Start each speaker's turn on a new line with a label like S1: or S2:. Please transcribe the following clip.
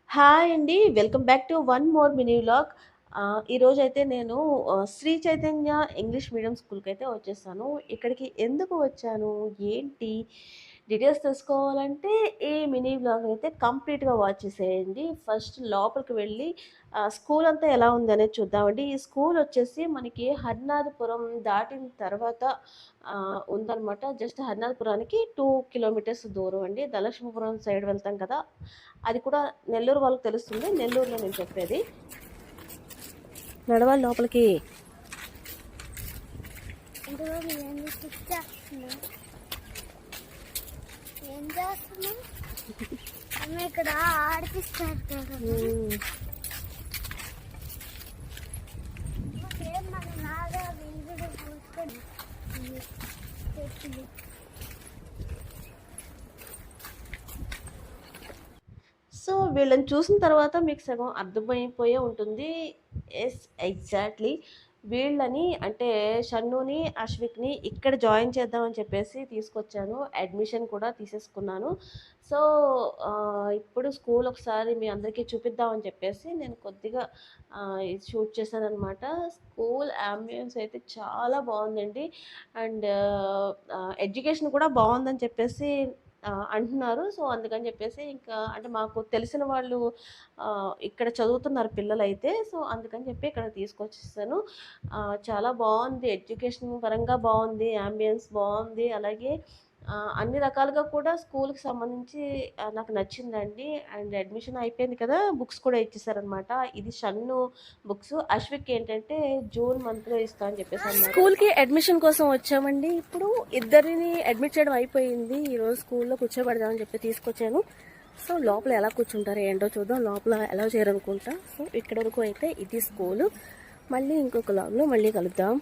S1: Hi అండి. Welcome back to one more mini vlog. ఈరోజైతే నేను శ్రీ చైతన్య ఇంగ్లీష్ మీడియం స్కూల్‌కైతే వచ్చేసాను. ఇక్కడికి ఎందుకు వచ్చాను? ఏంటి? డీటెయిల్స్ తెలుసుకోవాలంటే ఈ మినీ వ్లాగ్ అయితే కంప్లీట్‌గా వాచ్ చేసేయండి. ఫస్ట్ లోపలికి వెళ్ళి స్కూల్ అంతా ఎలా ఉందనేది చూద్దామండి. ఈ స్కూల్ వచ్చేసి మనకి హరినాథపురం దాటిన తర్వాత ఉందనమాట. జస్ట్ హరినాథపురానికి 2 కిలోమీటర్స్ దూరం అండి. ధనలక్ష్మీపురం సైడ్ వెళ్తాం కదా! అది కూడా నెల్లూరు వాళ్ళకి తెలుస్తుంది. నెల్లూరులో నేను చెప్పేది. నడవాలి లోపలికి.
S2: ఇక్కడ ఆడిపిస్తారు కదా, మన నాగా వెంగుడు పూసుకొని
S1: సో వీళ్ళని చూసిన తర్వాత మీకు సగం అర్థమైపోయే ఉంటుంది. Yes, exactly. వీళ్ళని అంటే షన్నుని, అశ్విక్ని ఇక్కడ జాయిన్ చేద్దామని చెప్పేసి తీసుకొచ్చాను. అడ్మిషన్ కూడా తీసేసుకున్నాను. సో ఇప్పుడు స్కూల్ ఒకసారి మీ అందరికీ చూపిద్దామని చెప్పేసి నేను కొద్దిగా ఇది షూట్ చేశాననమాట. స్కూల్ అంబియన్స్ అయితే చాలా బాగుందండి. అండ్ ఎడ్యుకేషన్ కూడా బాగుందని చెప్పేసి అంటున్నారు. సో అందుకని చెప్పేసి ఇంకా అంటే మాకు తెలిసిన వాళ్ళు ఇక్కడ చదువుతున్నారు పిల్లలైతే. సో అందుకని చెప్పి ఇక్కడ తీసుకొచ్చేసాను. చాలా బాగుంది, ఎడ్యుకేషన్ పరంగా బాగుంది, యాంబియన్స్ బాగుంది. అలాగే అన్ని రకాలుగా కూడా స్కూల్కి సంబంధించి నాకు నచ్చిందండి. అండ్ అడ్మిషన్ అయిపోయింది కదా, బుక్స్ కూడా ఇచ్చేసారనమాట. ఇది షన్ను బుక్స్, అశ్విక్ ఏంటంటే జూన్ మంత్లో ఇస్తా అని చెప్పేసి అన్నారు. స్కూల్కి అడ్మిషన్ కోసం వచ్చామండి. ఇప్పుడు ఇద్దరిని అడ్మిట్ చేయడం అయిపోయింది. ఈరోజు స్కూల్లో కూర్చోబెడదామని చెప్పి తీసుకొచ్చాను. సో లోపల ఎలా కూర్చుంటారో ఏంటో చూద్దాం. లోపల ఎలా చేయాలనుకుంటా. సో ఇక్కడ వరకు అయితే ఇది స్కూలు. మళ్ళీ ఇంకొక లాగ్లో మళ్ళీ కలుద్దాం.